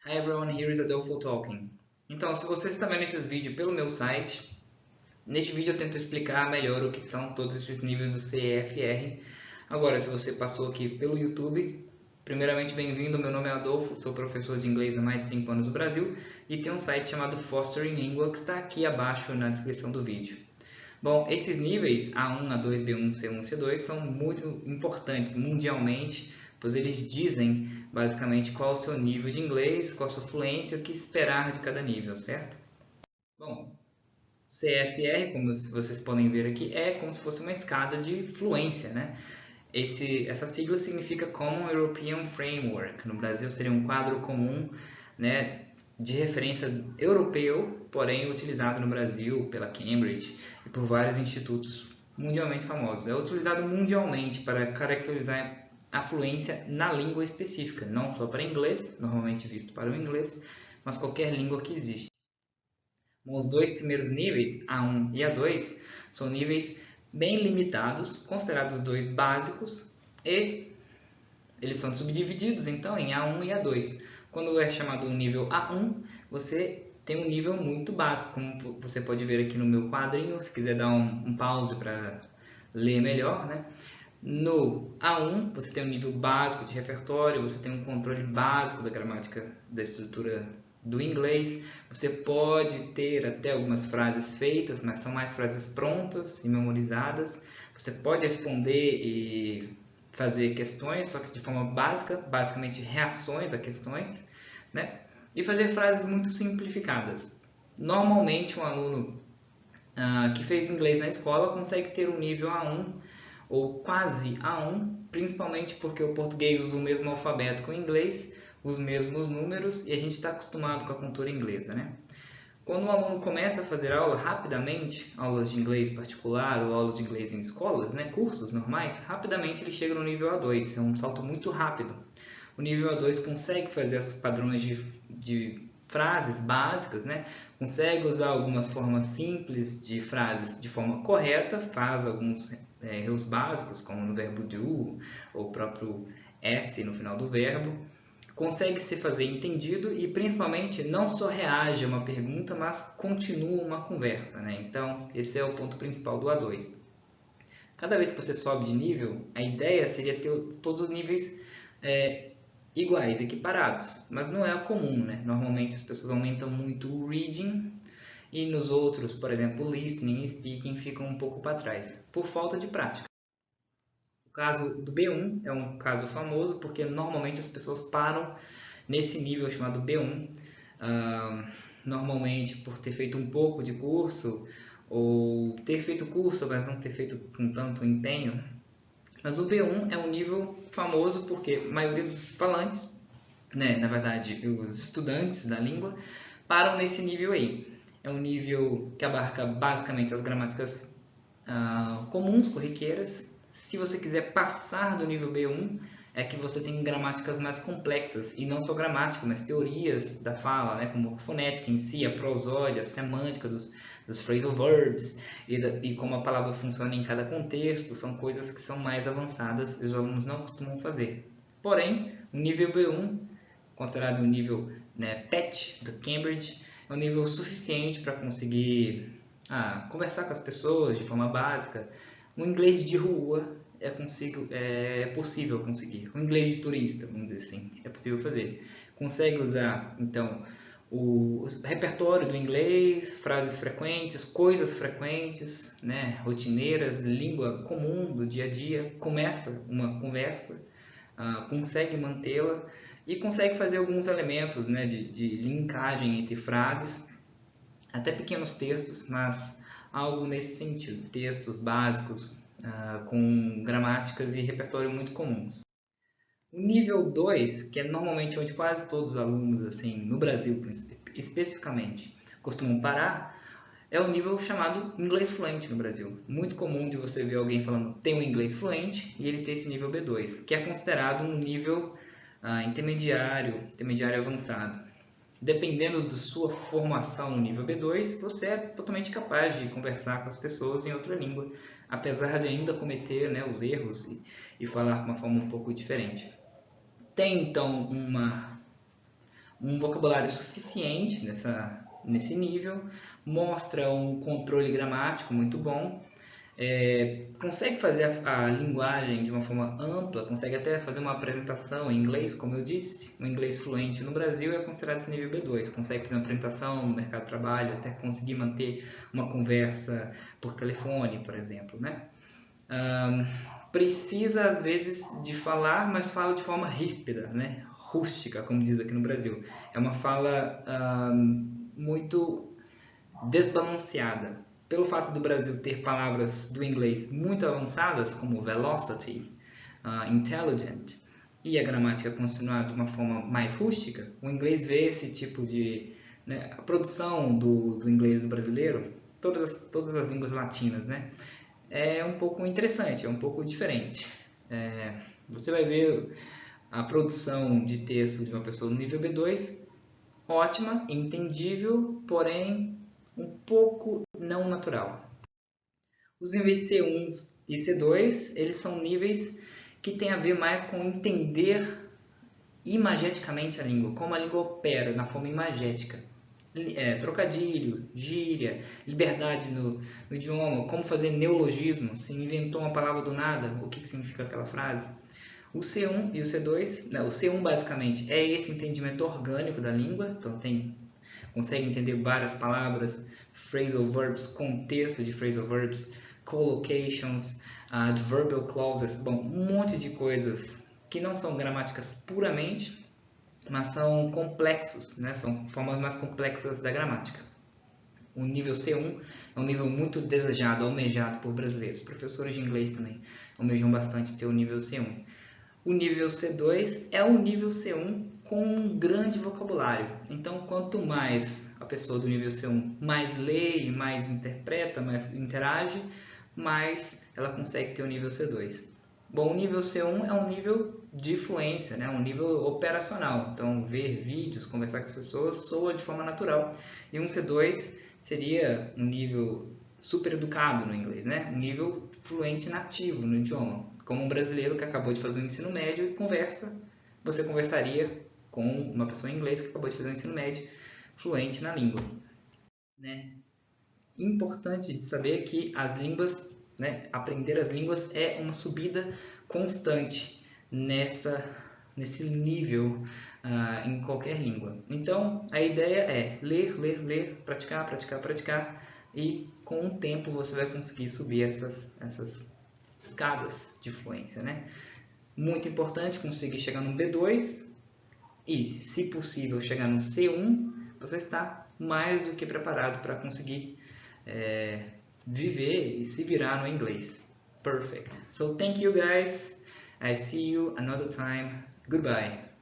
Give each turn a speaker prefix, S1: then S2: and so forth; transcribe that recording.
S1: Hi everyone, here is Adolfo talking. Então, se você está vendo esse vídeo pelo meu site, neste vídeo eu tento explicar melhor o que são todos esses níveis do CEFR. Agora, se você passou aqui pelo YouTube, primeiramente bem-vindo, meu nome é Adolfo, sou professor de inglês há mais de 5 anos no Brasil e tenho um site chamado Fostering Língua que está aqui abaixo na descrição do vídeo. Bom, esses níveis A1, A2, B1, C1 e C2 são muito importantes mundialmente, pois eles dizem basicamente qual é o seu nível de inglês, qual a sua fluência e o que esperar de cada nível, certo? Bom, CFR, como vocês podem ver aqui, é como se fosse uma escada de fluência, né? Essa sigla significa Common European Framework. No Brasil seria um quadro comum, né, de referência europeu, porém utilizado no Brasil pela Cambridge e por vários institutos mundialmente famosos. É utilizado mundialmente para caracterizar a fluência na língua específica, não só para inglês, normalmente visto para o inglês, mas qualquer língua que existe. Os dois primeiros níveis, A1 e A2, são níveis bem limitados, considerados dois básicos, e eles são subdivididos então em A1 e A2. Quando é chamado nível A1, você tem um nível muito básico, como você pode ver aqui no meu quadrinho, se quiser dar um pause para ler melhor, né? No A1, você tem um nível básico de repertório, você tem um controle básico da gramática, da estrutura do inglês. Você pode ter até algumas frases feitas, mas são mais frases prontas e memorizadas. Você pode responder e fazer questões, só que de forma básica, basicamente reações a questões, né? E fazer frases muito simplificadas. Normalmente, um aluno que fez inglês na escola consegue ter um nível A1 ou quase A1, principalmente porque o português usa o mesmo alfabeto que o inglês, os mesmos números, e a gente está acostumado com a cultura inglesa, né? Quando o aluno começa a fazer aula rapidamente, aulas de inglês particular ou aulas de inglês em escolas, né, cursos normais, rapidamente ele chega no nível A2, é um salto muito rápido. O nível A2 consegue fazer os padrões de frases básicas, né? Consegue usar algumas formas simples de frases de forma correta, faz alguns erros básicos, como no verbo do, ou o próprio S no final do verbo, consegue se fazer entendido e principalmente não só reage a uma pergunta, mas continua uma conversa, né? Então, esse é o ponto principal do A2. Cada vez que você sobe de nível, a ideia seria ter todos os níveis iguais, equiparados, mas não é o comum, né? Normalmente as pessoas aumentam muito o reading e nos outros, por exemplo, listening e speaking, ficam um pouco para trás, por falta de prática. O caso do B1 é um caso famoso porque normalmente as pessoas param nesse nível chamado B1, normalmente por ter feito um pouco de curso ou ter feito curso, mas não ter feito com tanto empenho. Mas o B1 é um nível famoso porque a maioria dos falantes, né, na verdade os estudantes da língua, param nesse nível aí. É um nível que abarca basicamente as gramáticas comuns, corriqueiras. Se você quiser passar do nível B1, é que você tem gramáticas mais complexas, e não só gramática, mas teorias da fala, né, como a fonética em si, a prosódia, a semântica dos phrasal verbs, e como a palavra funciona em cada contexto, são coisas que são mais avançadas e os alunos não costumam fazer. Porém, o nível B1, considerado o nível, né, PET do Cambridge, é um nível suficiente para conseguir conversar com as pessoas de forma básica. O inglês de rua é possível conseguir. O inglês de turista, vamos dizer assim, é possível fazer. Consegue usar, então, o repertório do inglês, frases frequentes, coisas frequentes, né, rotineiras, língua comum do dia a dia. Começa uma conversa, consegue mantê-la e consegue fazer alguns elementos, né, de linkagem entre frases, até pequenos textos, mas algo nesse sentido, textos básicos com gramáticas e repertório muito comuns. O nível 2, que é normalmente onde quase todos os alunos, assim, no Brasil especificamente, costumam parar, é o nível chamado inglês fluente no Brasil. Muito comum de você ver alguém falando tem um inglês fluente e ele tem esse nível B2, que é considerado um nível intermediário avançado. Dependendo da sua formação no nível B2, você é totalmente capaz de conversar com as pessoas em outra língua, apesar de ainda cometer, né, os erros e falar de uma forma um pouco diferente. Tem então um vocabulário suficiente nesse nível, mostra um controle gramático muito bom, consegue fazer a linguagem de uma forma ampla, consegue até fazer uma apresentação em inglês, como eu disse, o inglês fluente no Brasil é considerado esse nível B2, consegue fazer uma apresentação no mercado de trabalho, até conseguir manter uma conversa por telefone, por exemplo, né? Precisa às vezes de falar, mas fala de forma ríspida, né? Rústica, como diz aqui no Brasil. É uma fala muito desbalanceada. Pelo fato do Brasil ter palavras do inglês muito avançadas, como velocity, intelligent, e a gramática continuar de uma forma mais rústica, o inglês vê esse tipo de... Né, a produção do inglês do brasileiro, todas as línguas latinas, né, é um pouco interessante, é um pouco diferente. Você vai ver a produção de texto de uma pessoa no nível B2, ótima, entendível, porém um pouco não natural. Os níveis C1 e C2, eles são níveis que têm a ver mais com entender imageticamente a língua, como a língua opera na forma imagética. Trocadilho, gíria, liberdade no idioma, como fazer neologismo, se inventou uma palavra do nada, o que significa aquela frase. O C1 e o C2, o C1 basicamente é esse entendimento orgânico da língua, então consegue entender várias palavras, phrasal verbs, contexto de phrasal verbs, collocations, adverbial clauses, bom, um monte de coisas que não são gramáticas puramente, mas são complexos, né? São formas mais complexas da gramática. O nível C1 é um nível muito desejado, almejado por brasileiros. Professores de inglês também almejam bastante ter o nível C1. O nível C2 é o nível C1 com um grande vocabulário. Então, quanto mais a pessoa do nível C1 mais lê, mais interpreta, mais interage, mais ela consegue ter o nível C2. Bom, o nível C1 é um nível de fluência, né? Um nível operacional. Então, ver vídeos, conversar com as pessoas soa de forma natural. E um C2 seria um nível super educado no inglês, né? Um nível fluente nativo no idioma. Como um brasileiro que acabou de fazer o ensino médio e você conversaria com uma pessoa em inglês que acabou de fazer o ensino médio fluente na língua, né? Importante de saber que as línguas, né, aprender as línguas é uma subida constante nesse nível em qualquer língua. Então, a ideia é ler, ler, ler, praticar, praticar, praticar e com o tempo você vai conseguir subir essas escadas de fluência, né? Muito importante conseguir chegar no B2 e, se possível, chegar no C1, você está mais do que preparado para conseguir viver e se virar no inglês. Perfect. So thank you guys. I see you another time. Goodbye.